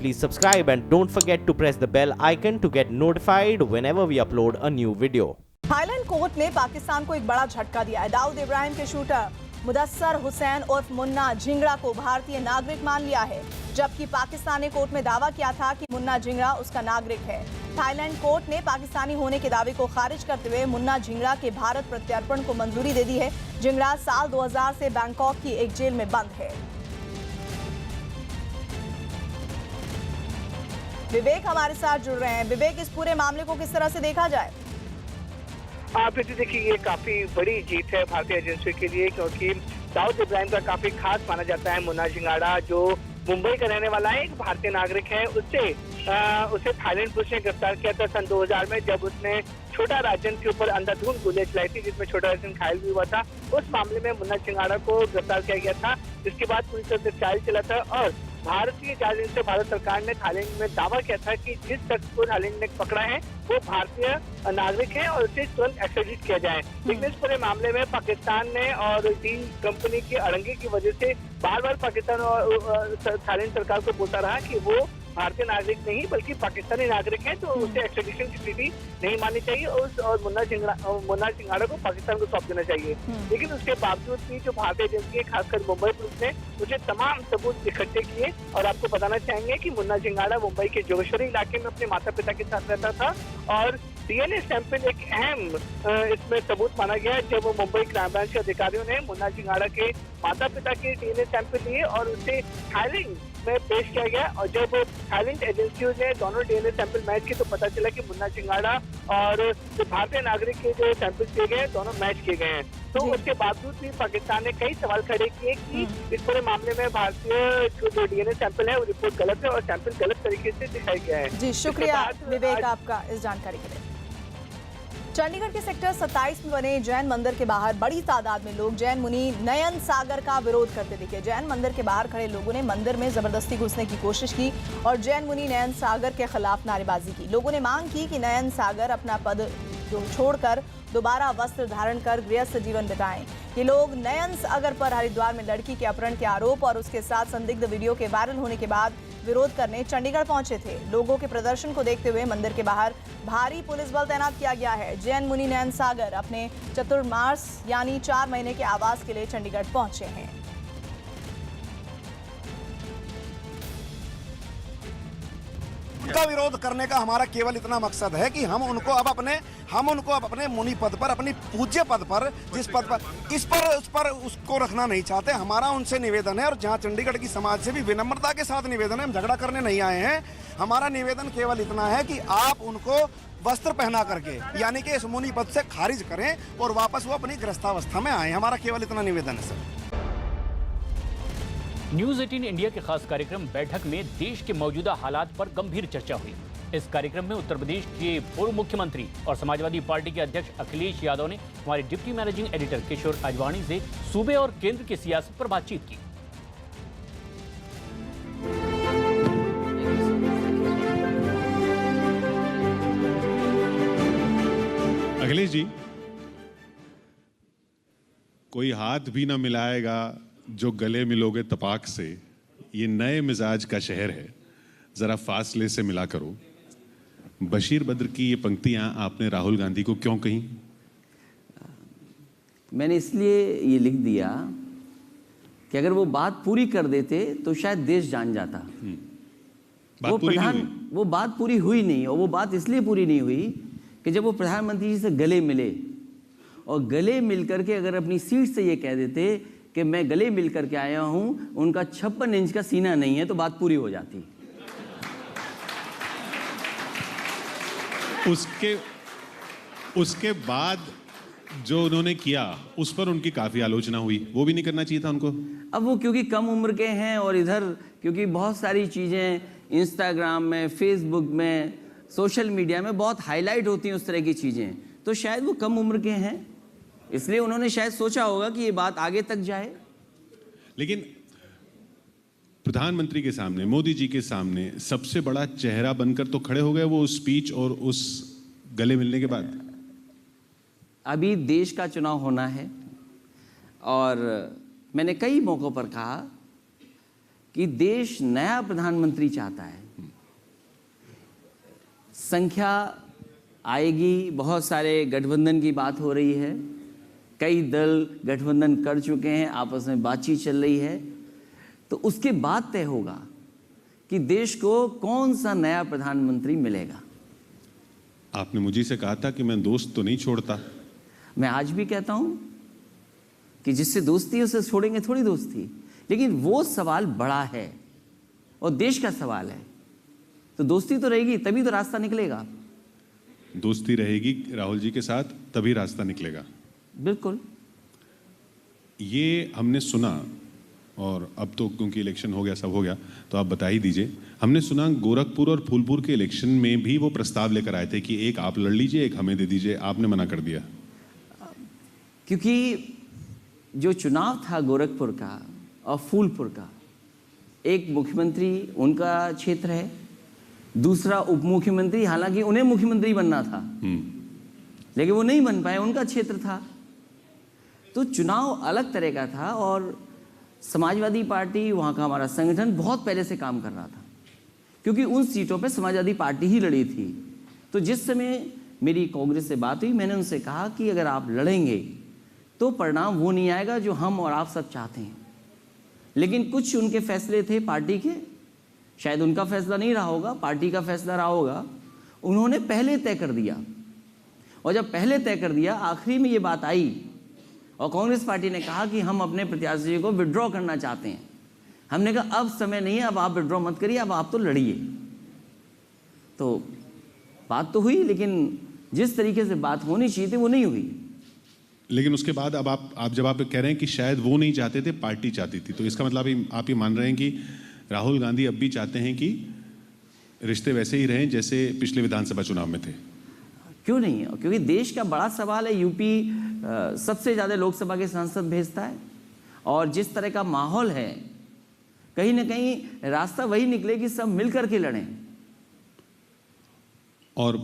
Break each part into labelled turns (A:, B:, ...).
A: Please subscribe and don't forget to press the bell icon to get notified whenever we upload a new video.
B: Thailand court ने पाकिस्तान को एक बड़ा झटका दिया है। दाऊद इब्राहिम के शूटर मुदस्सर हुसैन उर्फ मुन्ना झिंगड़ा को भारतीय नागरिक मान लिया है, जबकि पाकिस्तान ने कोर्ट में दावा किया था कि मुन्ना झिंगड़ा उसका नागरिक है। थाईलैंड कोर्ट ने पाकिस्तानी होने के दावे को खारिज करते हुए मुन्ना झिंगड़ा के भारत प्रत्यर्पण को मंजूरी दे दी है। झिंगड़ा साल 2000 से बैंकॉक की एक जेल में बंद है। विवेक हमारे साथ जुड़ रहे हैं। विवेक, इस पूरे मामले को किस तरह से देखा जाए?
C: प्रीति, देखिए ये काफी बड़ी जीत है भारतीय एजेंसियों के लिए, क्योंकि दाऊद इब्राहिम का काफी खास माना जाता है। मुन्ना झिंगड़ा जो मुंबई का रहने वाला है, एक भारतीय नागरिक है। उसे थाईलैंड पुलिस ने गिरफ्तार किया था सन 2000 में, जब उसने छोटा राजन के ऊपर अंधाधुंध गोलियां चलाई थी, जिसमें छोटा राजन घायल भी हुआ था। उस मामले में मुन्ना झिंगड़ा को गिरफ्तार किया गया था, जिसके बाद पुलिस ने ट्रायल चला था और भारतीय जांच एजेंसी भारत सरकार ने थाईलैंड में दावा किया था कि जिस शख्स को थाईलैंड ने पकड़ा है वो भारतीय नागरिक है और उसे तुरंत एक्स्ट्राडिट किया जाए। लेकिन इस पूरे मामले में पाकिस्तान ने और डी कंपनी की अड़ंगे की वजह से बार बार पाकिस्तान और थाईलैंड सरकार को बोलता रहा कि वो भारतीय नागरिक नहीं बल्कि पाकिस्तानी नागरिक है, तो उसे एक्स्ट्राडिशन की स्थिति नहीं माननी चाहिए और मुन्ना झिंगड़ा को पाकिस्तान को सौंप देना चाहिए। लेकिन उसके बावजूद भी जो भारतीय एजेंसी है, खासकर मुंबई पुलिस ने उसे तमाम सबूत इकट्ठे किए। और आपको बताना चाहेंगे कि मुन्ना झिंगड़ा मुंबई के जोगेश्वरी इलाके में अपने माता पिता के साथ रहता था और डीएनए सैंपल एक अहम इसमें सबूत माना गया, जब मुंबई क्राइम ब्रांच के अधिकारियों ने मुन्ना झिंगड़ा के माता पिता के डीएनए सैंपल लिए और उसे थाईलैंड में पेश किया गया। और जब थाईलैंड एजेंसियों ने दोनों डीएनए सैंपल मैच किए तो पता चला कि मुन्ना झिंगड़ा और जो भारतीय नागरिक के जो सैंपल किए गए दोनों मैच किए गए हैं। तो उसके बावजूद भी पाकिस्तान ने कई सवाल खड़े किए कि इस पूरे मामले में भारतीय जो डीएनए सैंपल है वो रिपोर्ट गलत है और सैंपल गलत तरीके से दिखाया गया है।
B: जी, शुक्रिया विवेक आपका इस जानकारी के लिए। चंडीगढ़ के सेक्टर 27 में बने जैन मंदिर के बाहर बड़ी तादाद में लोग जैन मुनि नयन सागर का विरोध करते दिखे। जैन मंदिर के बाहर खड़े लोगों ने मंदिर में जबरदस्ती घुसने की कोशिश की और जैन मुनि नयन सागर के खिलाफ नारेबाजी की। लोगों ने मांग की कि नयन सागर अपना पद छोड़कर दोबारा वस्त्र धारण कर गृहस्थ जीवन बिताएं। ये लोग नयन सागर पर हरिद्वार में लड़की के अपहरण के आरोप और उसके साथ संदिग्ध वीडियो के वायरल होने के बाद विरोध करने चंडीगढ़ पहुंचे थे। लोगों के प्रदर्शन को देखते हुए मंदिर के बाहर भारी पुलिस बल तैनात किया गया है। जैन मुनि नयन सागर अपने चतुर्मास यानी 4 महीने के आवास के लिए चंडीगढ़ पहुंचे हैं।
D: उनका विरोध करने का हमारा केवल इतना मकसद है कि हम उनको अब अपने मुनि पद पर, अपनी पूज्य पद पर, जिस पद पर उस पर उसको रखना नहीं चाहते। हमारा उनसे निवेदन है और जहां चंडीगढ़ की समाज से भी विनम्रता के साथ निवेदन है, हम झगड़ा करने नहीं आए हैं। हमारा निवेदन केवल इतना है कि आप उनको वस्त्र पहना करके यानी कि इस मुनि पद से खारिज करें और वापस वो अपनी गृहस्थावस्था में आए। हमारा केवल इतना निवेदन है सर।
E: न्यूज 18 इंडिया के खास कार्यक्रम बैठक में देश के मौजूदा हालात पर गंभीर चर्चा हुई। इस कार्यक्रम में उत्तर प्रदेश के पूर्व मुख्यमंत्री और समाजवादी पार्टी के अध्यक्ष अखिलेश यादव ने हमारे डिप्टी मैनेजिंग एडिटर किशोर आजवाणी से सूबे और केंद्र की सियासत पर बातचीत की।
F: अखिलेश जी, कोई हाथ भी ना मिलाएगा जो गले मिलोगे तपाक से, ये नए मिजाज का शहर है, जरा फासले से मिला करो। बशीर बद्र की ये पंक्तियां आपने राहुल गांधी को क्यों कही?
G: मैंने इसलिए ये लिख दिया कि अगर वो बात पूरी कर देते तो शायद देश जान जाता। वो बात पूरी हुई नहीं, और वो बात इसलिए पूरी नहीं हुई कि जब वो प्रधानमंत्री जी से गले मिले और गले मिल करके अगर अपनी सीट से ये कह देते कि मैं गले मिल करके आया हूं, उनका 56 इंच का सीना नहीं है, तो बात पूरी हो जाती।
F: उसके बाद जो उन्होंने किया उस पर उनकी काफी आलोचना हुई। वो भी नहीं करना चाहिए था उनको।
G: अब वो क्योंकि कम उम्र के हैं और इधर क्योंकि बहुत सारी चीजें इंस्टाग्राम में, फेसबुक में, सोशल मीडिया में बहुत हाईलाइट होती हैं उस तरह की चीजें, तो शायद वो कम उम्र के हैं, इसलिए उन्होंने शायद सोचा होगा कि ये बात आगे तक जाए।
F: लेकिन प्रधानमंत्री के सामने, मोदी जी के सामने सबसे बड़ा चेहरा बनकर तो खड़े हो गए वो उस स्पीच और उस गले मिलने के बाद।
G: अभी देश का चुनाव होना है और मैंने कई मौकों पर कहा कि देश नया प्रधानमंत्री चाहता है। संख्या आएगी, बहुत सारे गठबंधन की बात हो रही है, कई दल गठबंधन कर चुके हैं, आपस में बातचीत चल रही है, तो उसके बाद तय होगा कि देश को कौन सा नया प्रधानमंत्री मिलेगा।
F: आपने मुझे से कहा था कि मैं दोस्त तो नहीं छोड़ता।
G: मैं आज भी कहता हूं कि जिससे दोस्ती है उसे छोड़ेंगे थोड़ी दोस्ती, लेकिन वो सवाल बड़ा है और देश का सवाल है, तो दोस्ती तो रहेगी तभी तो रास्ता निकलेगा।
F: दोस्ती रहेगी राहुल जी के साथ तभी रास्ता निकलेगा।
G: बिल्कुल।
F: ये हमने सुना, और अब तो क्योंकि इलेक्शन हो गया, सब हो गया, तो आप बता ही दीजिए। हमने सुना गोरखपुर और फूलपुर के इलेक्शन में भी वो प्रस्ताव लेकर आए थे कि एक आप लड़ लीजिए, एक हमें दे दीजिए, आपने मना कर दिया।
G: क्योंकि जो चुनाव था गोरखपुर का और फूलपुर का, एक मुख्यमंत्री उनका क्षेत्र है, दूसरा उप मुख्यमंत्री, हालांकि उन्हें मुख्यमंत्री बनना था लेकिन वो नहीं बन पाए, उनका क्षेत्र था। तो चुनाव अलग तरह का था और समाजवादी पार्टी, वहाँ का हमारा संगठन बहुत पहले से काम कर रहा था, क्योंकि उन सीटों पे समाजवादी पार्टी ही लड़ी थी। तो जिस समय मेरी कांग्रेस से बात हुई, मैंने उनसे कहा कि अगर आप लड़ेंगे तो परिणाम वो नहीं आएगा जो हम और आप सब चाहते हैं। लेकिन कुछ उनके फैसले थे पार्टी के, शायद उनका फैसला नहीं रहा होगा, पार्टी का फैसला रहा होगा, उन्होंने पहले तय कर दिया। और जब पहले तय कर दिया, आखिरी में ये बात आई और कांग्रेस पार्टी ने कहा कि हम अपने प्रत्याशी को विड्रॉ करना चाहते हैं। हमने कहा अब समय नहीं है, अब आप विड्रॉ मत करिए, अब आप तो लड़िए। तो बात तो हुई, लेकिन जिस तरीके से बात होनी चाहिए थी वो नहीं हुई।
F: लेकिन उसके बाद अब आप जब आप कह रहे हैं कि शायद वो नहीं चाहते थे, पार्टी चाहती थी, तो इसका मतलब आप ये मान रहे हैं कि राहुल गांधी अब भी चाहते हैं कि रिश्ते वैसे ही रहें जैसे पिछले विधानसभा चुनाव में थे?
G: क्यों नहीं? क्योंकि देश का बड़ा सवाल है। यूपी सबसे ज़्यादा लोकसभा के सांसद भेजता है और जिस तरह का माहौल है, कहीं ना कहीं रास्ता वही निकले कि सब मिल करके लड़ें।
F: और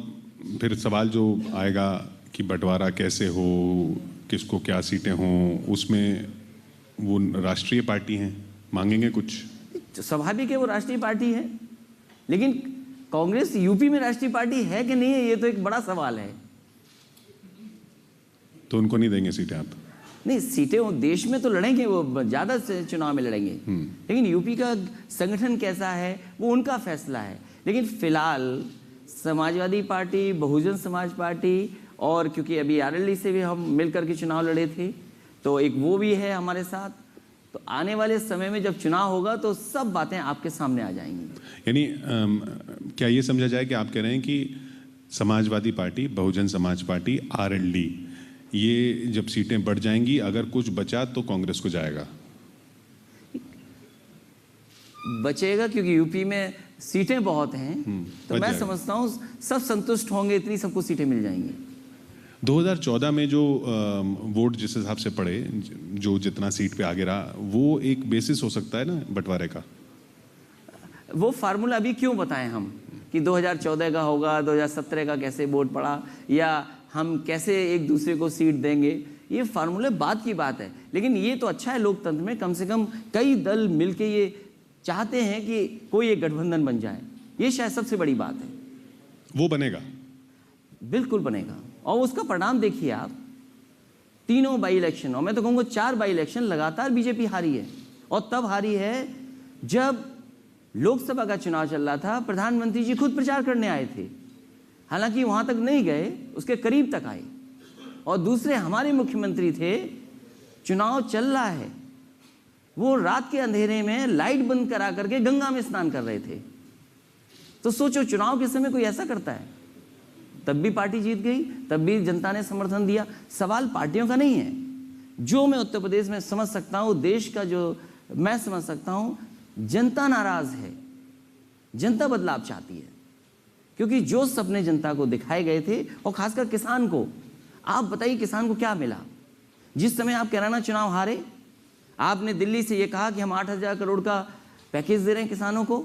F: फिर सवाल जो आएगा कि बंटवारा कैसे हो, किसको क्या सीटें हों, उसमें वो राष्ट्रीय पार्टी हैं, मांगेंगे कुछ?
G: स्वाभाविक है, वो राष्ट्रीय पार्टी है, लेकिन कांग्रेस यूपी में राष्ट्रीय पार्टी है कि नहीं है, ये तो एक बड़ा सवाल है।
F: तो उनको नहीं देंगे सीटें आप?
G: नहीं, सीटें वो देश में तो लड़ेंगे, वो ज़्यादा चुनाव में लड़ेंगे, लेकिन यूपी का संगठन कैसा है वो उनका फैसला है। लेकिन फिलहाल समाजवादी पार्टी, बहुजन समाज पार्टी, और क्योंकि अभी आरएलडी से भी हम मिलकर के चुनाव लड़े थे, तो एक वो भी है हमारे साथ। तो आने वाले समय में जब चुनाव होगा तो सब बातें आपके सामने आ जाएंगी।
F: यानी क्या ये समझा जाए कि आप कह रहे हैं कि Samajwadi party, Bahujan Samaj party, RLD, ये जब सीटें बढ़ जाएंगी, अगर कुछ बचा तो कांग्रेस को जाएगा?
G: बचेगा, क्योंकि यूपी में सीटें बहुत हैं, तो मैं समझता हूँ सब संतुष्ट होंगे, इतनी सबको सीटें मिल जाएंगी।
F: 2014 में जो वोट जिस हिसाब से पड़े, जो जितना सीट पे आगे रहा, वो एक बेसिस हो सकता है ना बंटवारे का?
G: वो फार्मूला अभी क्यों बताएं हम कि 2014 का होगा, 2017 का कैसे वोट पड़ा, या हम कैसे एक दूसरे को सीट देंगे, ये फार्मूले बाद की बात है। लेकिन ये तो अच्छा है लोकतंत्र में, कम से कम कई दल मिलके ये चाहते हैं कि कोई एक गठबंधन बन जाए, ये शायद सबसे बड़ी बात है।
F: वो बनेगा?
G: बिल्कुल बनेगा, और उसका परिणाम देखिए आप, तीनों बाई इलेक्शन, और मैं तो कहूँगा 4 बाई इलेक्शन लगातार बीजेपी हारी है। और तब हारी है जब लोकसभा का चुनाव चल रहा था, प्रधानमंत्री जी खुद प्रचार करने आए थे, हालांकि वहां तक नहीं गए, उसके करीब तक आए। और दूसरे हमारे मुख्यमंत्री थे, चुनाव चल रहा है, वो रात के अंधेरे में लाइट बंद करा करके गंगा में स्नान कर रहे थे। तो सोचो, चुनाव के समय कोई ऐसा करता है? तब भी पार्टी जीत गई, तब भी जनता ने समर्थन दिया। सवाल पार्टियों का नहीं है। जो मैं उत्तर प्रदेश में समझ सकता हूँ, देश का जो मैं समझ सकता हूँ, जनता नाराज है, जनता बदलाव चाहती है। क्योंकि जो सपने जनता को दिखाए गए थे, और खासकर किसान को, आप बताइए किसान को क्या मिला? जिस समय आप कैराना चुनाव हारे, आपने दिल्ली से ये कहा कि हम 8,000 करोड़ का पैकेज दे रहे हैं किसानों को।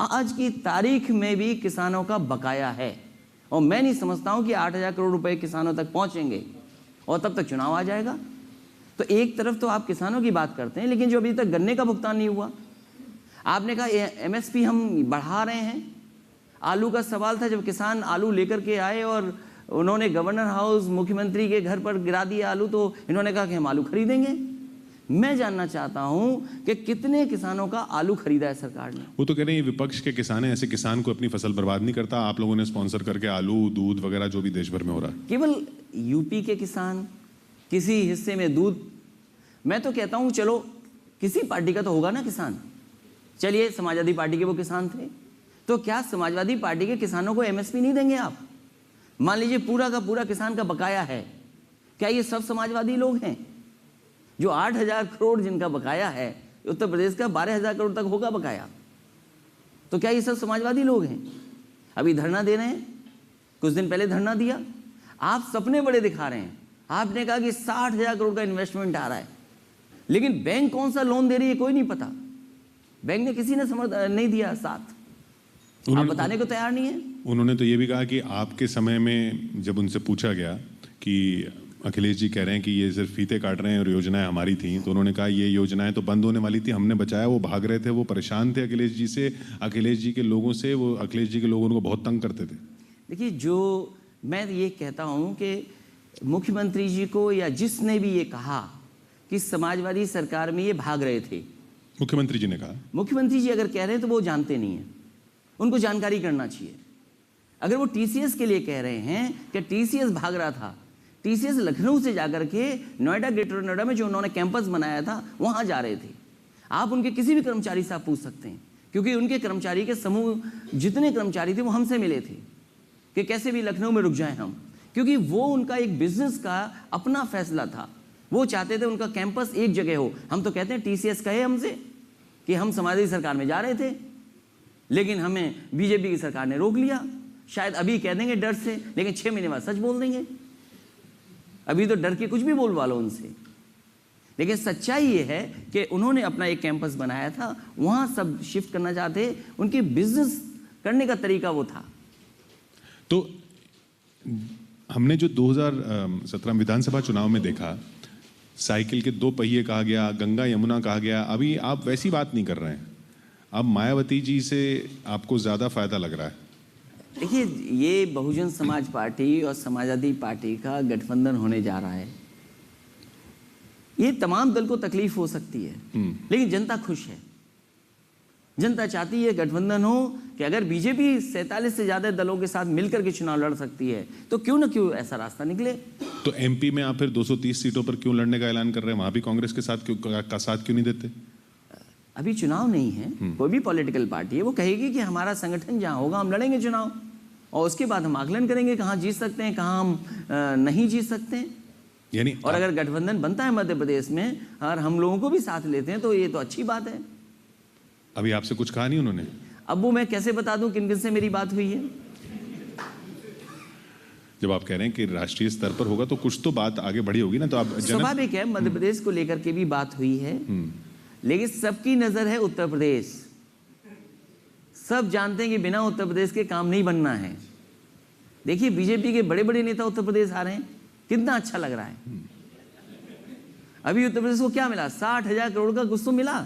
G: आज की तारीख में भी किसानों का बकाया है, और मैं नहीं समझता हूं कि 8,000 करोड़ रुपए किसानों तक पहुंचेंगे और तब तक चुनाव आ जाएगा। तो एक तरफ तो आप किसानों की बात करते हैं, लेकिन जो अभी तक गन्ने का भुगतान नहीं हुआ, आपने कहा एमएसपी हम बढ़ा रहे हैं, आलू का सवाल था, जब किसान आलू लेकर के आए और उन्होंने गवर्नर हाउस मुख्यमंत्री के घर पर गिरा दिया आलू, तो इन्होंने कहा कि हम आलू खरीदेंगे। मैं जानना चाहता हूं कि कितने किसानों का आलू खरीदा है सरकार ने।
F: वो तो कह रहे हैं ये विपक्ष के किसान हैं, ऐसे किसान को अपनी फसल बर्बाद नहीं करता। आप लोगों ने स्पॉन्सर करके आलू, दूध वगैरह जो भी देश भर में हो रहा है।
G: केवल यूपी के किसान, किसी हिस्से में दूध। मैं तो कहता हूं चलो किसी पार्टी का तो होगा ना किसान। चलिए समाजवादी पार्टी के वो किसान थे, तो क्या समाजवादी पार्टी के किसानों को एमएसपी नहीं देंगे आप? मान लीजिए पूरा का पूरा किसान का बकाया है, क्या ये सब समाजवादी लोग हैं? जो 8,000 करोड़ जिनका बकाया है, उत्तर प्रदेश का 12,000 करोड़ तक होगा बकाया, तो क्या ये सब समाजवादी लोग हैं? अभी धरना दे रहे हैं, कुछ दिन पहले धरना दिया। आप सपने बड़े दिखा रहे हैं। आपने कहा कि 60,000 करोड़ का इन्वेस्टमेंट आ रहा है, लेकिन बैंक कौन सा लोन दे रही है कोई नहीं पता। बैंक ने किसी ने समर्थन नहीं दिया साथ, आप बताने को तैयार नहीं है।
F: उन्होंने तो ये भी कहा कि आपके समय में जब उनसे पूछा गया कि अखिलेश जी कह रहे हैं कि ये सिर्फ फीते काट रहे हैं और योजनाएं हमारी थी, तो उन्होंने कहा ये योजनाएं तो बंद होने वाली थी, हमने बचाया। वो भाग रहे थे, वो परेशान थे अखिलेश जी से, अखिलेश जी के लोगों से। वो अखिलेश जी के लोग उनको बहुत तंग करते थे।
G: देखिए, जो मैं ये कहता हूँ कि मुख्यमंत्री जी को या जिसने भी ये कहा कि समाजवादी सरकार में ये भाग रहे थे,
F: मुख्यमंत्री जी ने कहा।
G: मुख्यमंत्री जी अगर कह रहे हैं तो वो जानते नहीं है, उनको जानकारी करना चाहिए। अगर वो टीसीएस के लिए कह रहे हैं कि टीसीएस भाग रहा था, टीसीएस लखनऊ से जाकर के नोएडा, ग्रेटर नोएडा में जो उन्होंने कैंपस बनाया था वहां जा रहे थे। आप उनके किसी भी कर्मचारी से आप पूछ सकते हैं, क्योंकि उनके कर्मचारी के समूह जितने कर्मचारी थे वो हमसे मिले थे कि कैसे भी लखनऊ में रुक जाएं हम, क्योंकि वो उनका एक बिजनेस का अपना फैसला था। वो चाहते थे उनका कैंपस एक जगह हो। हम तो कहते हैं टीसीएस कहे हमसे कि हम समाजवादी सरकार में जा रहे थे, लेकिन हमें बीजेपी की सरकार ने रोक लिया। शायद अभी कह देंगे डर से, लेकिन 6 महीने बाद सच बोल देंगे। अभी तो डर के कुछ भी बोलवा लो उनसे, लेकिन सच्चाई ये है कि उन्होंने अपना एक कैंपस बनाया था, वहां सब शिफ्ट करना चाहते। उनकी बिजनेस करने का तरीका वो था।
F: तो हमने जो 2017 विधानसभा चुनाव में देखा, साइकिल के 2 पहिए कहा गया, गंगा यमुना कहा गया। अभी आप वैसी बात नहीं कर रहे हैं। अब मायावती जी से आपको ज्यादा फायदा लग रहा है।
G: देखिए, ये बहुजन समाज पार्टी और समाजवादी पार्टी का गठबंधन होने जा रहा है। ये तमाम दल को तकलीफ हो सकती है, लेकिन जनता खुश है। जनता चाहती है गठबंधन हो कि अगर बीजेपी 47 से ज्यादा दलों के साथ मिलकर के चुनाव लड़ सकती है तो क्यों ना क्यों ऐसा रास्ता निकले।
F: तो एमपी में आप फिर 230 सीटों पर क्यों लड़ने का ऐलान कर रहे हैं? वहां भी कांग्रेस के साथ क्यों नहीं देते?
G: अभी चुनाव नहीं है, कोई भी पॉलिटिकल पार्टी है वो कहेगी कि हमारा संगठन जहां होगा हम लड़ेंगे चुनाव, और उसके बाद हम आकलन करेंगे कहाँ जीत सकते हैं, कहाँ हम नहीं जीत सकते हैं।
F: यानी
G: और अगर गठबंधन बनता है मध्य प्रदेश में और हम लोगों को भी साथ लेते हैं तो ये तो अच्छी बात है।
F: अभी आपसे कुछ कहा नहीं उन्होंने?
G: अब वो मैं कैसे बता दूं किन किन से मेरी बात हुई है?
F: जब आप कह रहे हैं कि राष्ट्रीय स्तर पर होगा तो कुछ तो बात आगे बढ़ी होगी ना। तो आप
G: स्वाभाविक है, मध्य प्रदेश को लेकर के भी बात हुई है, लेकिन सबकी नजर है उत्तर प्रदेश। सब जानते हैं कि बिना उत्तर प्रदेश के काम नहीं बनना है। देखिए, बीजेपी के बड़े बड़े नेता उत्तर प्रदेश आ रहे हैं, कितना अच्छा लग रहा है। अभी उत्तर प्रदेश को क्या मिला? 60,000 करोड़ का कुछ तो मिला,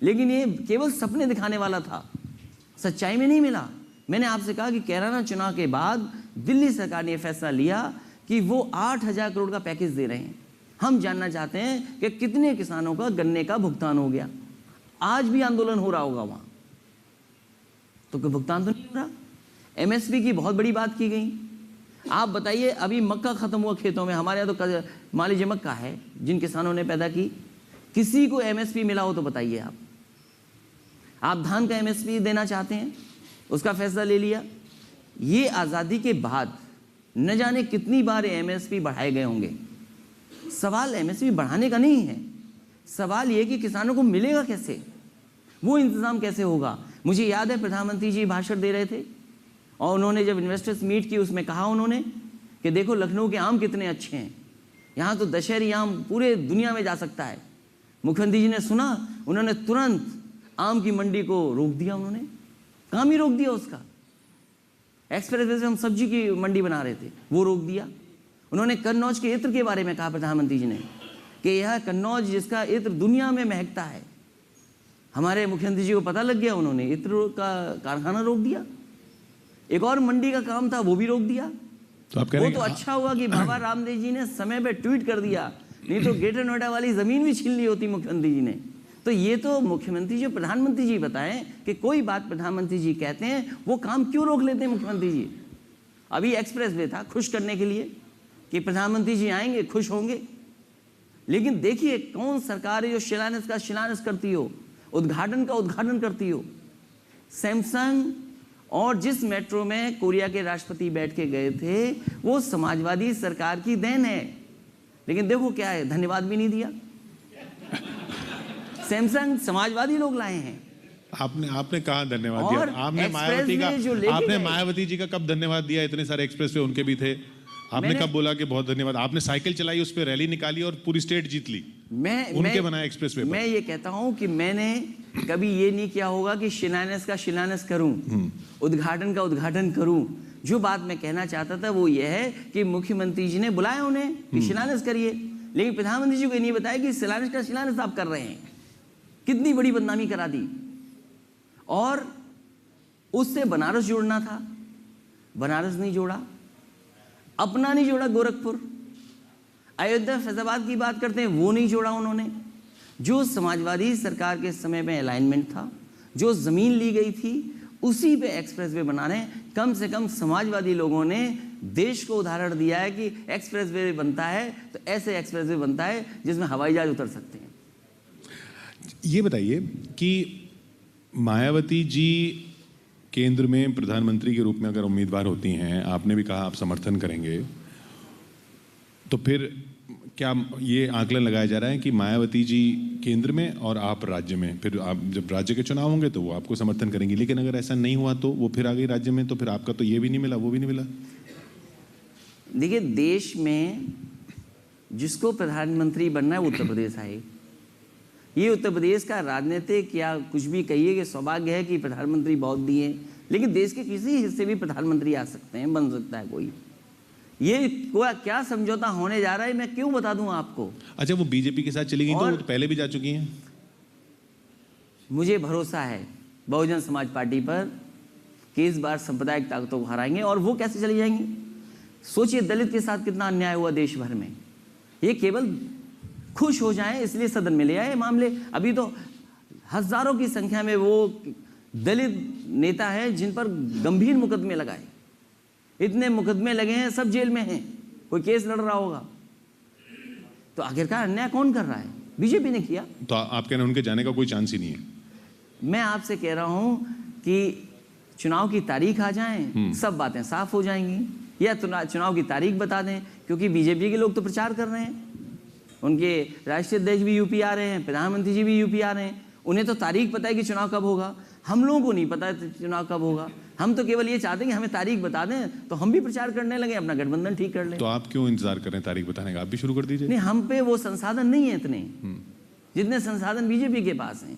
G: लेकिन ये केवल सपने दिखाने वाला था, सच्चाई में नहीं मिला। मैंने आपसे कहा कि कैराना चुनाव के बाद दिल्ली सरकार ने यह फैसला लिया कि वो 8,000 करोड़ का पैकेज दे रहे हैं। हम जानना चाहते हैं कि कितने किसानों का गन्ने का भुगतान हो गया। आज भी आंदोलन हो रहा होगा वहां, तो कोई भुगतान तो नहीं हो रहा। एमएसपी की बहुत बड़ी बात की गई। आप बताइए, अभी मक्का खत्म हुआ खेतों में, हमारे यहाँ तो मान लीजिए मक्का है जिन किसानों ने पैदा की, किसी को एमएसपी मिला हो तो बताइए। आप धान का एमएसपी देना चाहते हैं, उसका फैसला ले लिया। ये आज़ादी के बाद न जाने कितनी बार एमएसपी बढ़ाए गए होंगे। सवाल एमएसपी बढ़ाने का नहीं है, सवाल ये कि किसानों को मिलेगा कैसे, वो इंतजाम कैसे होगा। मुझे याद है प्रधानमंत्री जी भाषण दे रहे थे और उन्होंने जब इन्वेस्टर्स मीट की उसमें कहा उन्होंने कि देखो लखनऊ के आम कितने अच्छे हैं, यहाँ तो दशहरी आम पूरे दुनिया में जा सकता है। मुख्यमंत्री जी ने सुना, उन्होंने तुरंत आम की मंडी को रोक दिया। उन्होंने काम ही रोक दिया उसका। एक्सप्रेस वे से हम सब्जी की मंडी बना रहे थे, वो रोक दिया। उन्होंने कन्नौज के इत्र के बारे में कहा प्रधानमंत्री जी ने कि यह कन्नौज जिसका इत्र दुनिया में महकता है। हमारे मुख्यमंत्री जी को पता लग गया, उन्होंने इत्र का कारखाना रोक दिया। एक और मंडी का काम था, वो भी रोक दिया।
F: तो आप कह
G: वो
F: रहे
G: तो
F: हैं
G: अच्छा हुआ कि बाबा रामदेव जी ने समय पे ट्वीट कर दिया, नहीं तो ग्रेटर नोएडा वाली जमीन भी छीन ली होती मुख्यमंत्री जी ने। तो ये तो मुख्यमंत्री जो प्रधानमंत्री जी बताएं कि कोई बात प्रधानमंत्री जी कहते हैं वो काम क्यों रोक लेते हैं मुख्यमंत्री जी। अभी एक्सप्रेस वे था खुश करने के लिए कि प्रधानमंत्री जी आएंगे, खुश होंगे, लेकिन देखिए कौन सरकार है जो शिलान्यास का शिलान्यास करती हो, उद्घाटन का उद्घाटन करती हो। सैमसंग और जिस मेट्रो में कोरिया के राष्ट्रपति बैठ के गए थे वो समाजवादी सरकार की देन है, लेकिन देखो क्या है, धन्यवाद भी नहीं दिया। सैमसंग समाजवादी लोग लाए हैं।
F: आपने कहा धन्यवाद
G: और
F: दिया? आपने मायावती जी का कब धन्यवाद दिया? इतने सारे एक्सप्रेस वे उनके भी थे, आपने कब बोला कि बहुत धन्यवाद? आपने साइकिल चलाई, उस पर रैली निकाली और पूरी स्टेट जीत ली। उनके बनाए एक्सप्रेस वे।
G: मैं ये कहता हूं कि मैंने कभी ये नहीं किया होगा कि शिलान्यास का शिलान्यास करूं, उद्घाटन का उद्घाटन करूं। जो बात मैं कहना चाहता था वो ये है कि मुख्यमंत्री जी ने बुलाया उन्हें कि शिलान्यास करिए, लेकिन प्रधानमंत्री जी को नहीं बताया कि शिलान्यास का शिलान्यास आप कर रहे हैं। कितनी बड़ी बदनामी करा दी। और उससे बनारस जोड़ना था, बनारस नहीं जोड़ा, अपना नहीं जोड़ा, गोरखपुर, अयोध्या फैजाबाद की बात करते हैं वो नहीं जोड़ा उन्होंने। जो समाजवादी सरकार के समय में अलाइनमेंट था, जो जमीन ली गई थी, उसी पे एक्सप्रेसवे बना रहे हैं। कम से कम समाजवादी लोगों ने देश को उदाहरण दिया है कि एक्सप्रेसवे बनता है तो ऐसे एक्सप्रेसवे बनता है जिसमें हवाई जहाज उतर सकते हैं।
F: ये बताइए कि मायावती जी केंद्र में प्रधानमंत्री के रूप में अगर उम्मीदवार होती हैं, आपने भी कहा आप समर्थन करेंगे, तो फिर क्या ये आकलन लगाया जा रहा है कि मायावती जी केंद्र में और आप राज्य में, फिर आप जब राज्य के चुनाव होंगे तो वो आपको समर्थन करेंगी, लेकिन अगर ऐसा नहीं हुआ तो वो फिर आ गई राज्य में, तो फिर आपका तो ये भी नहीं मिला, वो भी नहीं मिला?
G: देखिए, देश में जिसको प्रधानमंत्री बनना है वो उत्तर प्रदेश आए। ये उत्तर प्रदेश का राजनीतिक या कुछ भी कहिए कि सौभाग्य है कि प्रधानमंत्री बहुत दिए, लेकिन देश के किसी हिस्से भी प्रधानमंत्री आ सकते हैं, बन सकता है कोई। ये क्या समझौता होने जा रहा है मैं क्यों बता दूं आपको।
F: अच्छा, वो बीजेपी के साथ चली गई तो वो तो पहले भी जा चुकी हैं।
G: मुझे भरोसा है बहुजन समाज पार्टी पर कि इस बार सांप्रदायिक ताकतों को हराएंगे। और वो कैसे चली जाएंगी? सोचिए दलित के साथ कितना अन्याय हुआ देश भर में। ये केवल खुश हो जाएं इसलिए सदन में ले आए मामले। अभी तो हजारों की संख्या में वो दलित नेता हैं जिन पर गंभीर मुकदमे लगाए। इतने मुकदमे लगे हैं, सब जेल में हैं, कोई केस लड़ रहा होगा। तो आखिरकार अन्याय कौन कर रहा है? बीजेपी ने किया।
F: तो आप कह रहे हैं उनके जाने का कोई चांस ही नहीं है?
G: मैं आपसे कह रहा हूं कि चुनाव की तारीख आ जाए, सब बातें साफ हो जाएंगी। या चुनाव की तारीख बता दें, क्योंकि बीजेपी के लोग तो प्रचार कर रहे हैं, उनके राष्ट्रीय अध्यक्ष भी यूपी आ रहे हैं, प्रधानमंत्री जी भी यूपी आ रहे हैं। उन्हें तो तारीख पता है कि चुनाव कब होगा, हम लोगों को नहीं पता है चुनाव कब होगा। हम तो केवल ये चाहते हैं कि हमें तारीख बता दें तो हम भी प्रचार करने लगे, अपना गठबंधन ठीक कर लें।
F: तो आप क्यों इंतजार कर रहे हैं तारीख बताने का? आप भी शुरू कर दीजिए।
G: नहीं, हम पे वो संसाधन नहीं है इतने जितने संसाधन बीजेपी के पास हैं।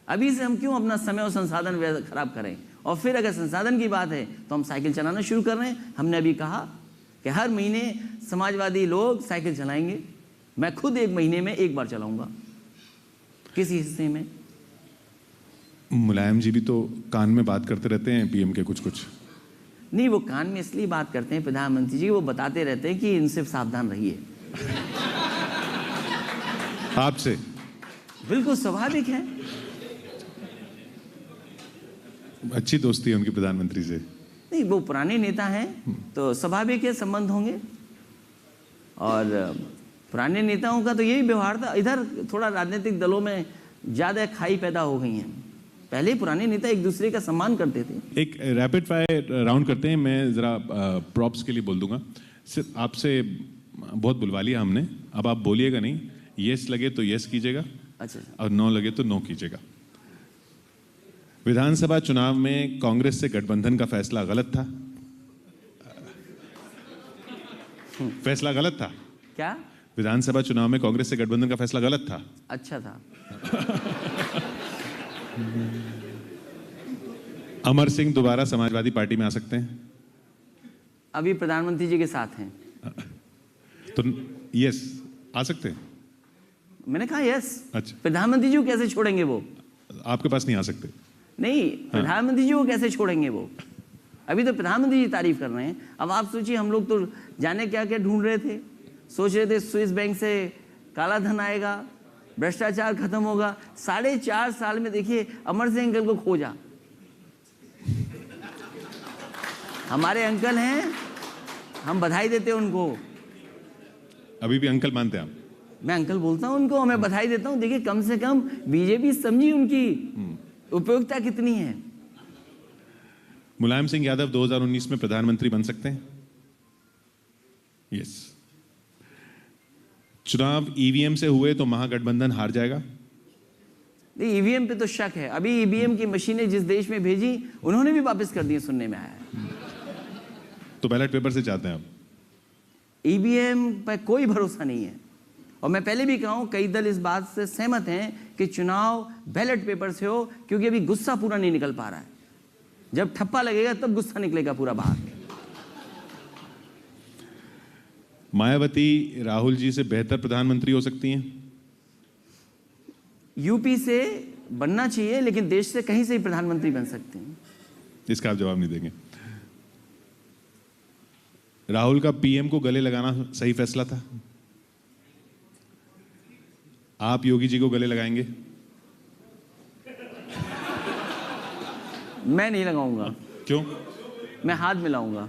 G: अभी से हम क्यों अपना समय और संसाधन खराब करें? और फिर अगर संसाधन की बात है तो हम साइकिल चलाना शुरू कर रहे हैं। हमने अभी कहा कि हर महीने समाजवादी लोग साइकिल चलाएंगे। मैं खुद 1 महीने में 1 बार चलाऊंगा किसी हिस्से में।
F: मुलायम जी भी तो कान में बात करते रहते हैं पीएम के कुछ कुछ।
G: नहीं, वो कान में इसलिए बात करते हैं प्रधानमंत्री जी, वो बताते रहते हैं कि इनसे सावधान रहिए।
F: आपसे?
G: बिल्कुल स्वाभाविक है।
F: अच्छी दोस्ती है उनकी प्रधानमंत्री से?
G: नहीं, वो पुराने नेता हैं तो स्वाभाविक है संबंध होंगे। और पुराने नेताओं का तो यही व्यवहार था। इधर थोड़ा राजनीतिक दलों में ज़्यादा खाई पैदा हो गई हैं। पहले पुराने नेता एक दूसरे का सम्मान करते थे।
F: एक रैपिड फायर राउंड करते हैं। मैं ज़रा प्रॉप्स के लिए बोल दूंगा। सिर्फ आपसे बहुत बुलवा लिया हमने, अब आप बोलिएगा नहीं। येस लगे तो येस कीजिएगा,
G: अच्छा,
F: और नो लगे तो नो कीजिएगा। विधानसभा चुनाव में कांग्रेस से गठबंधन का फैसला गलत था? फैसला गलत था
G: क्या?
F: विधानसभा चुनाव में कांग्रेस से गठबंधन का फैसला गलत था?
G: अच्छा था।
F: अमर सिंह दोबारा समाजवादी पार्टी में आ सकते हैं?
G: अभी प्रधानमंत्री जी के साथ हैं
F: तो यस आ सकते हैं।
G: मैंने कहा यस।
F: अच्छा,
G: प्रधानमंत्री जी को कैसे छोड़ेंगे? वो
F: आपके पास नहीं आ सकते?
G: नहीं, प्रधानमंत्री जी को कैसे छोड़ेंगे? वो अभी तो प्रधानमंत्री जी तारीफ कर रहे हैं। अब आप सोचिए, हम लोग तो जाने क्या क्या ढूंढ रहे थे, सोच रहे थे स्विस बैंक से काला धन आएगा, भ्रष्टाचार खत्म होगा। 4.5 साल में देखिए अमर सिंह अंकल को खोजा। हमारे अंकल हैं, हम बधाई देते हैं उनको।
F: अभी भी अंकल मानते हैं आप?
G: मैं अंकल बोलता हूं उनको, मैं बधाई देता हूं। देखिए कम से कम बीजेपी समझी उनकी उपयोगिता कितनी है।
F: मुलायम सिंह यादव 2019 में प्रधानमंत्री बन सकते हैं? यस। चुनाव ईवीएम से हुए तो महागठबंधन हार जाएगा?
G: नहीं, ईवीएम पे तो शक है। अभी ईवीएम की मशीनें जिस देश में भेजी उन्होंने भी वापस कर दी, सुनने में आया है।
F: तो बैलेट पेपर से चाहते हैं आप?
G: ईवीएम पर कोई भरोसा नहीं है। और मैं पहले भी कहा हूं, कई दल इस बात से सहमत हैं कि चुनाव बैलेट पेपर से हो, क्योंकि अभी गुस्सा पूरा नहीं निकल पा रहा है। जब ठप्पा लगेगा तब गुस्सा निकलेगा पूरा बाहर।
F: मायावती राहुल जी से बेहतर प्रधानमंत्री हो सकती हैं?
G: यूपी से बनना चाहिए, लेकिन देश से कहीं से ही प्रधानमंत्री बन सकते हैं।
F: इसका आप जवाब नहीं देंगे? राहुल का पीएम को गले लगाना सही फैसला था? आप योगी जी को गले लगाएंगे?
G: मैं नहीं लगाऊंगा।
F: क्यों?
G: मैं हाथ मिलाऊंगा।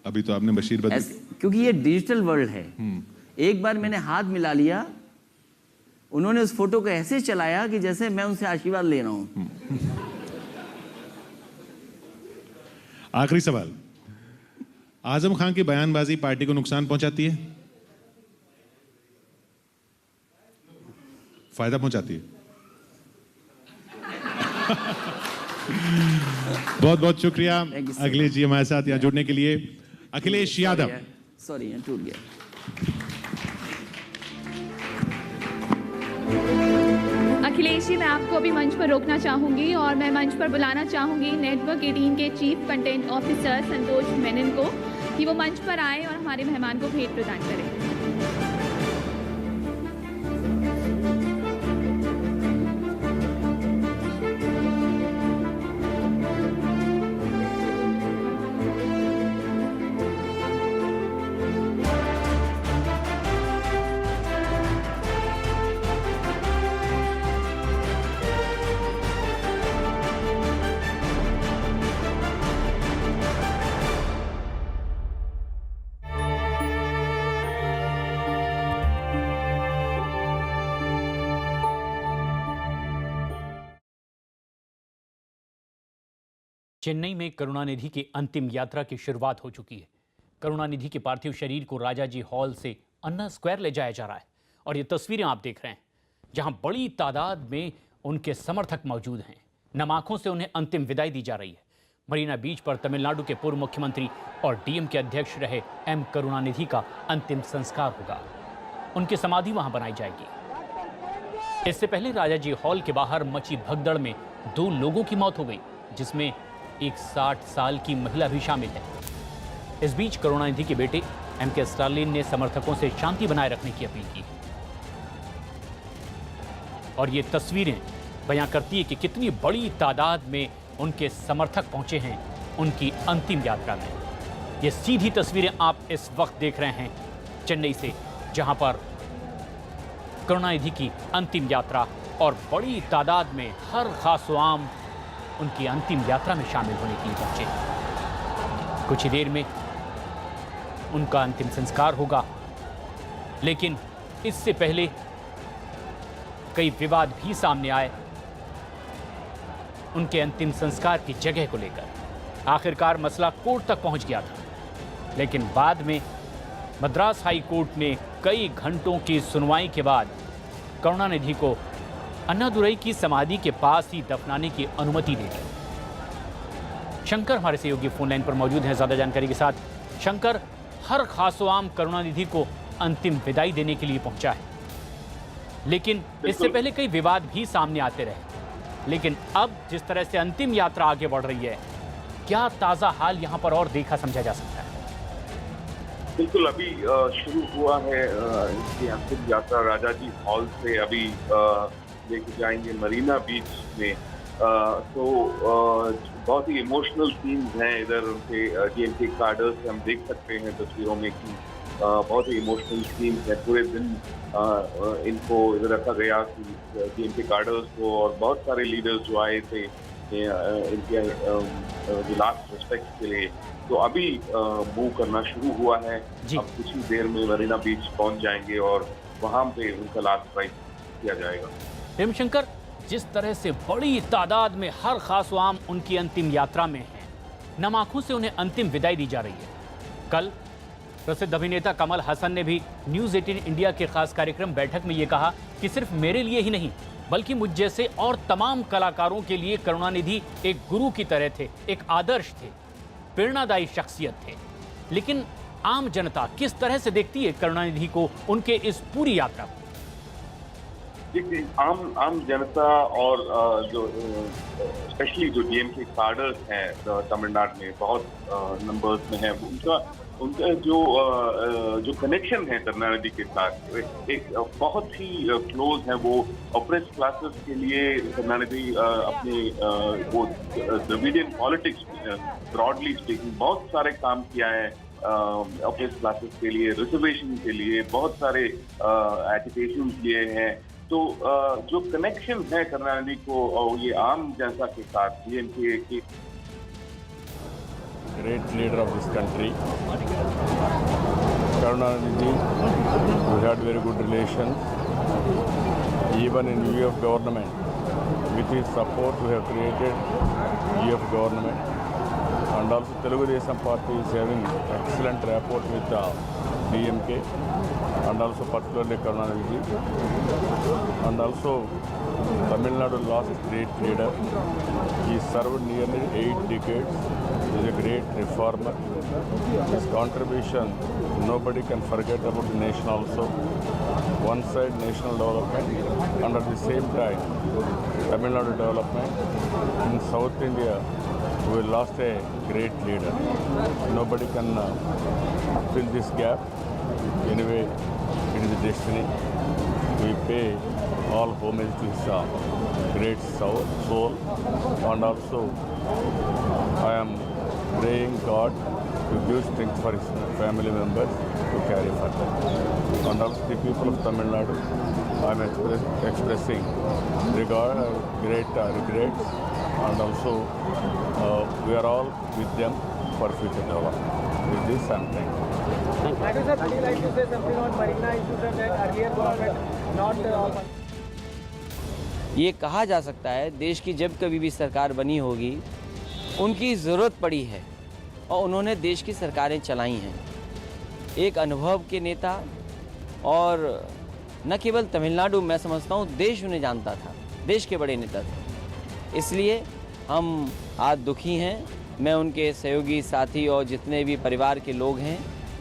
F: अभी तो आपने बशीर बदर,
G: क्योंकि ये डिजिटल वर्ल्ड है। एक बार मैंने हाथ मिला लिया, उन्होंने उस फोटो को ऐसे चलाया कि जैसे मैं उनसे आशीर्वाद ले रहा हूं।
F: आखिरी सवाल, आजम खान की बयानबाजी पार्टी को नुकसान पहुंचाती है, फायदा पहुंचाती है? बहुत बहुत शुक्रिया अखिलेश जी हमारे साथ यहाँ जुड़ने के लिए। अखिलेश यादव।
G: सॉरी, टूट गया।
H: अखिलेश जी, मैं आपको अभी मंच पर रोकना चाहूंगी और मैं मंच पर बुलाना चाहूंगी नेटवर्क 18 के चीफ कंटेंट ऑफिसर संतोष मेनन को कि वो मंच पर आए और हमारे मेहमान को भेंट प्रदान करें।
E: चेन्नई में करुणानिधि की अंतिम यात्रा की शुरुआत हो चुकी है। करुणानिधि के पार्थिव शरीर को राजाजी हॉल से अन्ना स्क्वायर ले जाया जा रहा है और ये तस्वीरें आप देख रहे हैं जहां बड़ी तादाद में उनके समर्थक मौजूद हैं। नम आंखों से उन्हें अंतिम विदाई दी जा रही है। मरीना बीच पर तमिलनाडु के पूर्व मुख्यमंत्री और डीएम के अध्यक्ष रहे एम करुणानिधि का अंतिम संस्कार होगा। उनकी समाधि वहां बनाई जाएगी। इससे पहले राजाजी हॉल के बाहर मची भगदड़ में 2 लोगों की मौत हो गई, जिसमें एक 60 साल की महिला भी शामिल है। इस बीच करुणानिधि के बेटे एम के स्टालिन ने समर्थकों से शांति बनाए रखने की अपील की और ये तस्वीरें बयां करती है कि कितनी बड़ी तादाद में उनके समर्थक पहुंचे हैं उनकी अंतिम यात्रा में। ये सीधी तस्वीरें आप इस वक्त देख रहे हैं चेन्नई से, जहां पर करुणानिधि की अंतिम यात्रा और बड़ी तादाद में हर खास व आम उनकी अंतिम यात्रा में शामिल होने के लिए पहुंचे। कुछ ही देर में उनका अंतिम संस्कार होगा, लेकिन इससे पहले कई विवाद भी सामने आए उनके अंतिम संस्कार की जगह को लेकर। आखिरकार मसला कोर्ट तक पहुंच गया था, लेकिन बाद में मद्रास हाई कोर्ट ने कई घंटों की सुनवाई के बाद करुणानिधि को अन्नादुरई की समाधि के पास ही दफनाने की अनुमति दे दी। शंकर हमारे सहयोगी फोन लाइन पर मौजूद हैं ज्यादा जानकारी के साथ। शंकर, हर खास आम करुणानिधि को अंतिम विदाई देने के लिए पहुंचा है, लेकिन इससे पहले कई विवाद भी सामने आते रहे। लेकिन अब जिस तरह से अंतिम यात्रा आगे बढ़ रही है, क्या ताजा हाल यहां पर और देखा समझा जा सकता है?
I: बिल्कुल, अभी शुरू हुआ है इसकी अंतिम यात्रा। राजाजी हॉल से अभी लेके जाएंगे मरीना बीच में तो बहुत ही इमोशनल सीन्स हैं इधर उनके डीएमके कार्डर्स हम देख सकते हैं तस्वीरों में कि बहुत ही इमोशनल सीन्स हैं। पूरे दिन इनको इधर रखा गया कि डीएमके कार्डर्स को और बहुत सारे लीडर्स जो आए थे इनके लास्ट रिस्पेक्ट के लिए। तो अभी मूव करना शुरू हुआ है। अब कुछ ही देर में मरीना बीच पहुंच जाएंगे और वहां पे उनका लास्ट राइट किया जाएगा।
E: प्रेमशंकर, जिस तरह से बड़ी तादाद में हर खास आम उनकी अंतिम यात्रा में हैं, नम आंखों से उन्हें अंतिम विदाई दी जा रही है। कल प्रसिद्ध अभिनेता कमल हसन ने भी न्यूज़ 18 इंडिया के खास कार्यक्रम बैठक में ये कहा कि सिर्फ मेरे लिए ही नहीं बल्कि मुझ जैसे और तमाम कलाकारों के लिए करुणानिधि एक गुरु की तरह थे, एक आदर्श थे, प्रेरणादायी शख्सियत थे। लेकिन आम जनता किस तरह से देखती है करुणानिधि को, उनके इस पूरी यात्रा को?
I: देखिए, आम जनता और जो स्पेशली जो डीएमके कार्डर्स हैं तमिलनाडु में बहुत नंबर्स में है, उनका जो कनेक्शन है करुणानिधि के साथ एक बहुत ही क्लोज है। वो ऑपरेट क्लासेस के लिए करुणानिधि अपने वो द्रविडियन पॉलिटिक्स ब्रॉडली स्पीकिंग बहुत सारे काम किया है। ऑपरेट क्लासेस के लिए, रिजर्वेशन के लिए बहुत सारे एजुकेशन किए हैं। तो जो कनेक्शन है करुणानिधि को और ये आम जनता के साथ डीएमके के
J: great leader of this country, Karunanidhi, we had very good relations. Even in UF government, with his support, we have created UF government. And also Telugu Desam Party is having excellent rapport with DMK, and also particularly Karunanidhi. And also Tamil Nadu lost a great leader. He served nearly 8 decades. He is a great reformer. His contribution, nobody can forget about the nation also. One side national development, and at the same time Tamil Nadu development. In South India, we lost a great leader. Nobody can fill this gap. Anyway, it is a destiny. We pay all homage to his great soul, and also I am praying God to give strength for his family members to carry further. And also the people of Tamil Nadu, I am expressing great regrets, and also we are all with them for future development. With this, I am thankful.
K: Sir, would you like to say something on Marina issue that earlier government not
G: ये कहा जा सकता है देश की जब कभी भी सरकार बनी होगी उनकी ज़रूरत पड़ी है और उन्होंने देश की सरकारें चलाई हैं। एक अनुभव के नेता, और न केवल तमिलनाडु, मैं समझता हूँ देश उन्हें जानता था, देश के बड़े नेता थे। इसलिए हम आज दुखी हैं। मैं उनके सहयोगी साथी और जितने भी परिवार के लोग हैं,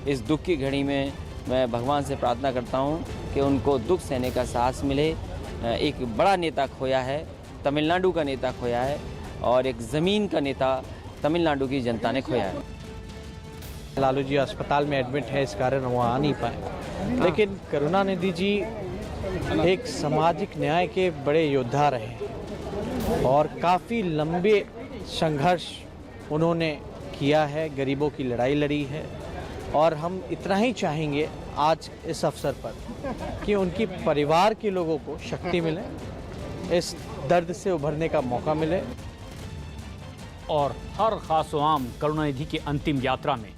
G: इस दुख की घड़ी में मैं भगवान से प्रार्थना करता हूँ कि उनको दुख सहने का साहस मिले। एक बड़ा नेता खोया है, तमिलनाडु का नेता खोया है, और एक ज़मीन का नेता तमिलनाडु की जनता ने खोया है।
L: लालू जी अस्पताल में एडमिट है, इस कारण वो आ नहीं पाए, लेकिन करुणानिधि जी एक सामाजिक न्याय के बड़े योद्धा रहे और काफ़ी लंबे संघर्ष उन्होंने किया है, गरीबों की लड़ाई लड़ी है। और हम इतना ही चाहेंगे आज इस अवसर पर कि उनकी परिवार के लोगों को शक्ति मिले, इस दर्द से उभरने का मौका मिले।
E: और हर खास आम करुणानिधि की अंतिम यात्रा में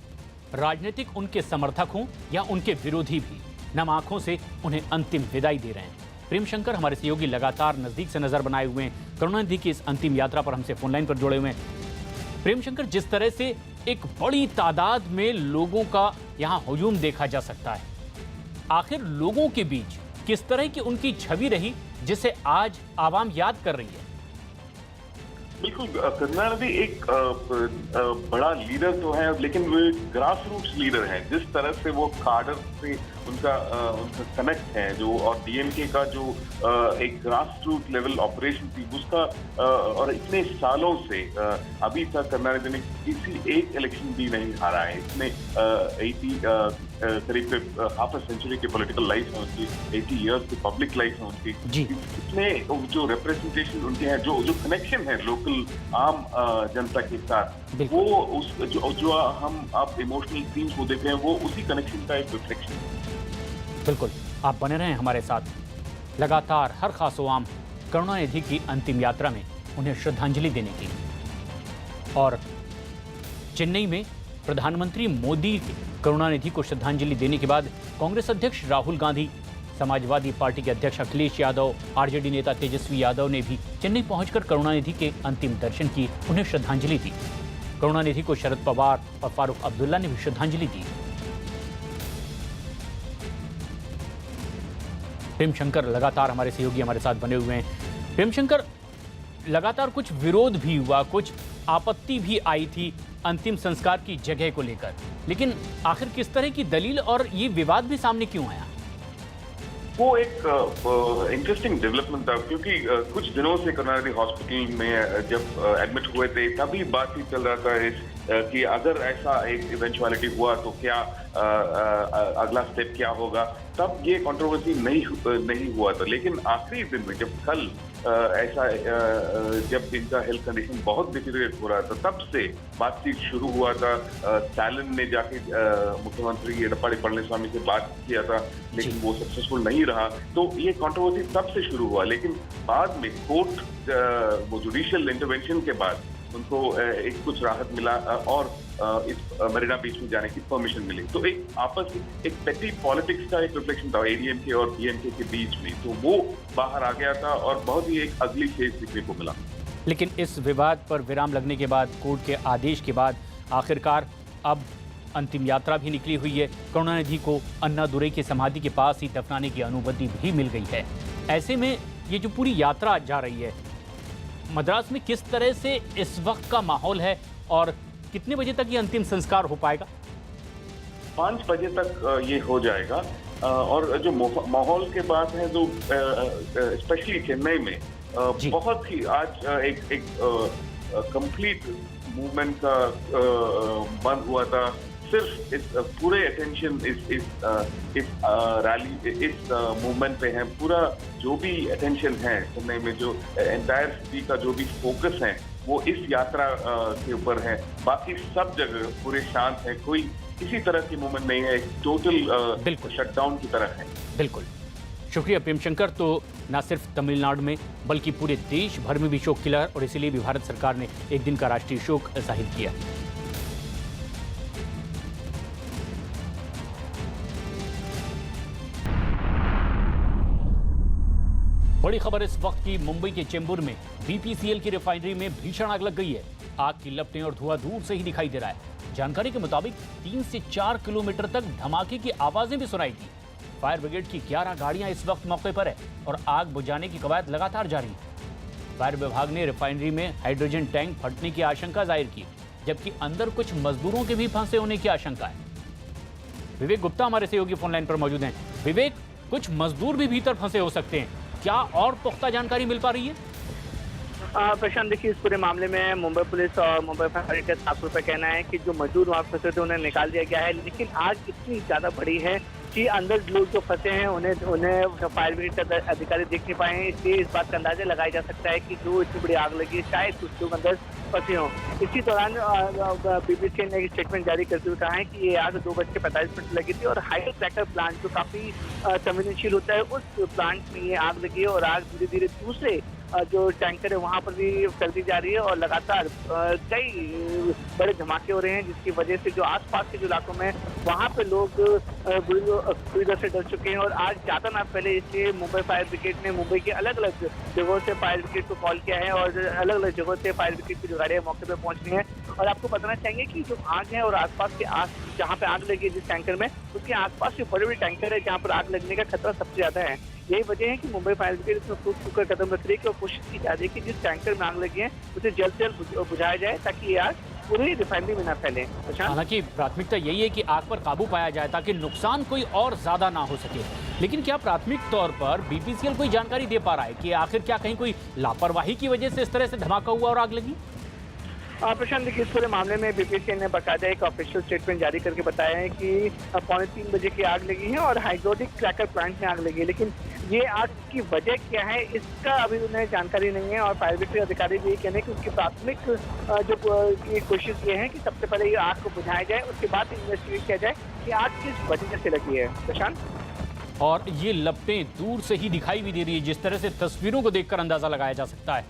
E: राजनीतिक उनके समर्थक हों या उनके विरोधी भी नम आंखों से उन्हें अंतिम विदाई दे रहे हैं। प्रेमशंकर हमारे सहयोगी लगातार नजदीक से नजर बनाए हुए हैं, करुणानिधि की इस अंतिम यात्रा पर हमसे फोनलाइन पर जुड़े हुए हैं। प्रेमशंकर, जिस तरह से एक बड़ी तादाद में लोगों का यहाँ हुजूम देखा जा सकता है, आखिर लोगों के बीच किस तरह की उनकी छवि रही जिसे आज आवाम याद कर रही है?
I: बिल्कुल, करुणानिधि एक बड़ा लीडर तो है, लेकिन वो ग्रास रूट्स लीडर है। जिस तरह से वो कार्डर से उनका कनेक्ट है जो, और डीएमके का जो एक ग्रास रूट लेवल ऑपरेशन थी उसका, और इतने सालों से अभी तक करुणानिधि ने किसी एक इलेक्शन भी नहीं हारा है। इसमें 80 करीब हाफ अ सेंचुरी की पॉलिटिकल लाइफ है उनकी, 80 इयर्स की पब्लिक लाइफ है उनकी। इसमें जो रिप्रेजेंटेशन उनके हैं, जो कनेक्शन है लोकल आम जनता के साथ, वो उस जो हम आप इमोशनल सीन्स को देख रहे हैं, वो उसी कनेक्शन का एक रिफ्लेक्शन है।
E: बिल्कुल, आप बने रहें हमारे साथ। लगातार हर खास आम करुणानिधि की अंतिम यात्रा में उन्हें श्रद्धांजलि देने की, और चेन्नई में प्रधानमंत्री मोदी करुणानिधि को श्रद्धांजलि देने के बाद कांग्रेस अध्यक्ष राहुल गांधी, समाजवादी पार्टी के अध्यक्ष अखिलेश यादव, आरजेडी नेता तेजस्वी यादव ने भी चेन्नई पहुंचकर करुणानिधि के अंतिम दर्शन किए, उन्हें श्रद्धांजलि दी। करुणानिधि को शरद पवार और फारूक अब्दुल्ला ने भी श्रद्धांजलि दी। प्रेम शंकर लगातार हमारे सहयोगी हमारे साथ बने हुए हैं। प्रेम शंकर, लगातार कुछ विरोध भी हुआ, कुछ आपत्ति भी आई थी अंतिम संस्कार की जगह को लेकर, लेकिन आखिर किस तरह की दलील और ये विवाद भी सामने क्यों आया?
I: वो एक इंटरेस्टिंग डेवलपमेंट था, क्योंकि कुछ दिनों से करुणानिधि हॉस्पिटल में जब एडमिट हुए थे तभी बातचीत चल रहा था कि अगर ऐसा एक इवेंचुअलिटी हुआ तो क्या अगला स्टेप क्या होगा। तब ये कंट्रोवर्सी नहीं हुआ था, लेकिन आखिरी दिन में जब कल ऐसा जब इनका हेल्थ कंडीशन बहुत डिटीरियरेट हो रहा था, तब से बातचीत शुरू हुआ था। स्टालिन ने जाके मुख्यमंत्री एडप्पाडी पळनिस्वामी से बात किया था, लेकिन वो सक्सेसफुल नहीं रहा। तो ये कंट्रोवर्सी तब से शुरू हुआ, लेकिन बाद में कोर्ट वो जुडिशियल इंटरवेंशन के बाद उनको एक कुछ राहत मिला और इस मरीना बीच में जाने की परमिशन मिली। तो एक आपस में एक पेटी पॉलिटिक्स का एक रिफ्लेक्शन था एडीएमके और डीएमके के बीच में, तो वो बाहर आ गया था और बहुत ही एक अगली फेज दिखने को मिला।
E: लेकिन इस विवाद पर विराम लगने के बाद, कोर्ट के आदेश के बाद, आखिरकार अब अंतिम यात्रा भी निकली हुई है। करुणानिधि को अन्नादुरई की समाधि के पास ही दफनाने की अनुमति भी मिल गई है। ऐसे में ये जो पूरी यात्रा जा रही है, मद्रास में किस तरह से इस वक्त का माहौल है और कितने बजे तक ये अंतिम संस्कार हो पाएगा?
I: 5 बजे तक ये हो जाएगा। और जो माहौल के बात है, जो स्पेशली चेन्नई में बहुत ही आज एक कंप्लीट मूवमेंट का बंद हुआ था। सिर्फ इस पूरे अटेंशन इस रैली, इस मूवमेंट पे है। पूरा जो भी अटेंशन है चेन्नई में, जो एंटायर सिटी का जो भी फोकस है, वो इस यात्रा के ऊपर है। बाकी सब जगह पूरे शांत है, कोई किसी तरह की मूवमेंट नहीं है, एक टोटल शटडाउन की तरह है।
E: बिल्कुल, शुक्रिया प्रेम शंकर। तो न सिर्फ तमिलनाडु में बल्कि पूरे देश भर में भी शोक की लहर, और इसीलिए भी भारत सरकार ने एक दिन का राष्ट्रीय शोक जाहिर किया। बड़ी खबर इस वक्त की, मुंबई के चेंबूर में बीपीसीएल की रिफाइनरी में भीषण आग लग गई है। आग की लपटें और धुआं दूर से ही दिखाई दे रहा है। जानकारी के मुताबिक 3 से 4 किलोमीटर तक धमाके की आवाजें भी सुनाई दी। फायर ब्रिगेड की 11 गाड़ियां इस वक्त मौके पर है और आग बुझाने की कवायद लगातार जारी है। फायर विभाग ने रिफाइनरी में हाइड्रोजन टैंक फटने की आशंका जाहिर की, जबकि अंदर कुछ मजदूरों के भी फंसे होने की आशंका है। विवेक गुप्ता हमारे सहयोगी फोनलाइन पर मौजूद हैं। विवेक, कुछ मजदूर भी भीतर फंसे हो सकते हैं, क्या और पुख्ता जानकारी मिल पा रही है?
C: प्रशांत, देखिए, इस पूरे मामले में मुंबई पुलिस और मुंबई फायर के स्टाफ का कहना है कि जो मजदूर वहाँ फंसे थे उन्हें निकाल दिया गया है, लेकिन आग इतनी ज्यादा बड़ी है कि अंदर लोग जो फंसे हैं उन्हें फायर ब्रिगेड के अधिकारी देख नहीं पाए हैं। इसलिए इस बात का अंदाजा लगाया जा सकता है कि जो इतनी बड़ी आग लगी है, शायद कुछ लोग अंदर फंसे हों। इसी दौरान बीबीसी ने एक स्टेटमेंट जारी करते हुए कहा है कि ये आग 2:45 लगी थी और हाइड्रो क्रैकर प्लांट जो काफी संवेदनशील होता है, उस प्लांट में ये आग लगी है और आग धीरे धीरे दूसरे जो टैंकर है वहाँ पर भी फैलती जा रही है और लगातार कई बड़े धमाके हो रहे हैं, जिसकी वजह से जो आसपास के जो इलाकों में वहाँ पे लोग पूरी तरह से डर चुके हैं। और आज ज़्यादा ना पहले इसलिए मुंबई फायर ब्रिगेड ने मुंबई के अलग अलग जगहों से फायर ब्रिगेड को कॉल किया है और अलग अलग जगहों से फायर ब्रिगेड की जो गाड़ियाँ मौके पर पहुँच रही हैं। और आपको बताना चाहेंगे कि जो आग है और आसपास के जहाँ पे आग लगी है जिस टैंकर में, उसके आसपास जो बड़े बड़े टैंकर है जहाँ पर आग लगने का खतरा सबसे ज़्यादा है। यही वजह है कि मुंबई फायर ब्रिगेड इसमें फूक फूक कदम रख रही है और कोशिश की जा रही है कि जिस टैंकर में आग लगी है उसे जल्द से जल्द बुझाया जाए, ताकि ये आग पूरी रिफाइनरी में ना फैले।
E: हालांकि प्राथमिकता यही है कि आग पर काबू पाया जाए ताकि नुकसान कोई और ज्यादा ना हो सके, लेकिन क्या प्राथमिक तौर पर बीपीसीएल कोई जानकारी दे पा रहा है कि आखिर क्या कहीं कोई लापरवाही की वजह से इस तरह से धमाका हुआ और आग लगी?
C: प्रशांत देखिए, इस पूरे मामले में बीपीसीएल ने बाकायदा एक ऑफिशियल स्टेटमेंट जारी करके बताया है कि 2:45 बजे की आग लगी है और हाइड्रोलिक क्रैकर प्लांट में आग लगी है, लेकिन ये आग की वजह क्या है इसका अभी उन्हें जानकारी नहीं है। और फायर ब्रिगेड अधिकारी भी ये कहने हैं कि उनकी प्राथमिक जो कोशिश ये है कि सबसे पहले ये आग को बुझाया जाए, उसके बाद इन्वेस्टिगेट किया जाए कि आग किस वजह से लगी है। प्रशांत,
E: और ये लपटें दूर से ही दिखाई भी दे रही है, जिस तरह से तस्वीरों को देखकर अंदाजा लगाया जा सकता है।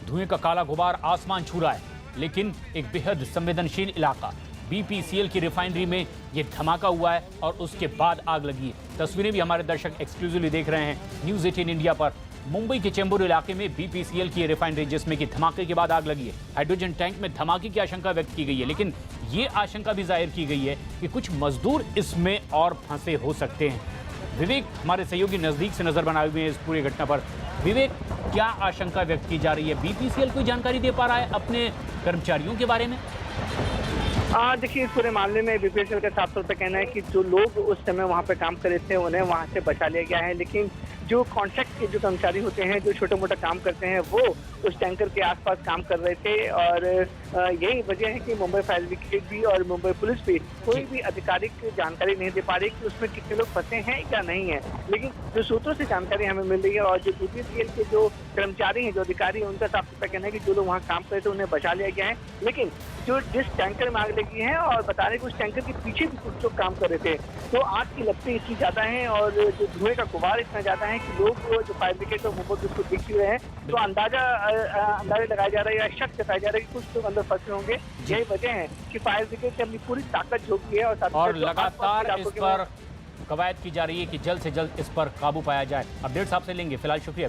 E: धुएं का काला गुबार आसमान छू रहा है, लेकिन एक बेहद संवेदनशील इलाका बीपीसीएल की रिफाइनरी में ये धमाका हुआ है और उसके बाद आग लगी है। तस्वीरें भी हमारे दर्शक एक्सक्लूसिवली देख रहे हैं न्यूज़ 18 इंडिया पर। मुंबई के चेंबूर इलाके में बीपीसीएल की रिफाइनरी जिसमें कि धमाके के बाद आग लगी है। हाइड्रोजन टैंक में धमाके की आशंका व्यक्त की गई है, लेकिन ये आशंका भी जाहिर की गई है कि कुछ मजदूर इसमें और फंसे हो सकते हैं। विवेक हमारे सहयोगी नजदीक से नजर बनाए हुए हैं इस पूरी घटना पर। विवेक, क्या आशंका व्यक्त की जा रही है? बीपीसीएल कोई जानकारी दे पा रहा है अपने कर्मचारियों के बारे में?
C: देखिए, इस पूरे मामले में बीपीसीएल का साफ तौर पर कहना है कि जो लोग उस समय वहां पे काम कर रहे थे उन्हें वहां से बचा लिया गया है, लेकिन जो कॉन्ट्रैक्ट के जो कर्मचारी होते हैं जो छोटा मोटा काम करते हैं वो उस टैंकर के आसपास काम कर रहे थे। और यही वजह है कि मुंबई फायर ब्रिगेड भी और मुंबई पुलिस भी कोई भी आधिकारिक जानकारी नहीं दे पा रही कि उसमें कितने लोग फंसे हैं या नहीं है। लेकिन जो सूत्रों से जानकारी हमें मिल रही है और जो बीपीसीएल के जो कर्मचारी हैं, जो अधिकारी हैं, उनका साफ तौर पर कहना है कि जो लोग वहाँ काम कर रहे थे उन्हें बचा लिया गया है, लेकिन जो जिस टैंकर में आग लगी है और बता रहे कि उस टैंकर के पीछे भी कुछ लोग काम कर रहे थे, तो आग की लपटें इतनी ज्यादा हैं और जो धुएं का गुबार इतना ज्यादा है कि लोग जो फायर ब्रिगेड और मुंबई उसको दिख ही रहे हैं, तो अंदाजा लगाया जा रहा है या शक जताया जा रहा है कि कुछ लोग अंदर फंसे होंगे। यही वजह है कि फायर ब्रिगेड ने अपनी पूरी ताकत झोंकी है और
E: लगातार इस पर कवायद की जा रही है कि जल्द से जल्द इस पर काबू पाया जाए। अपडेट्स आपसे लेंगे, फिलहाल शुक्रिया।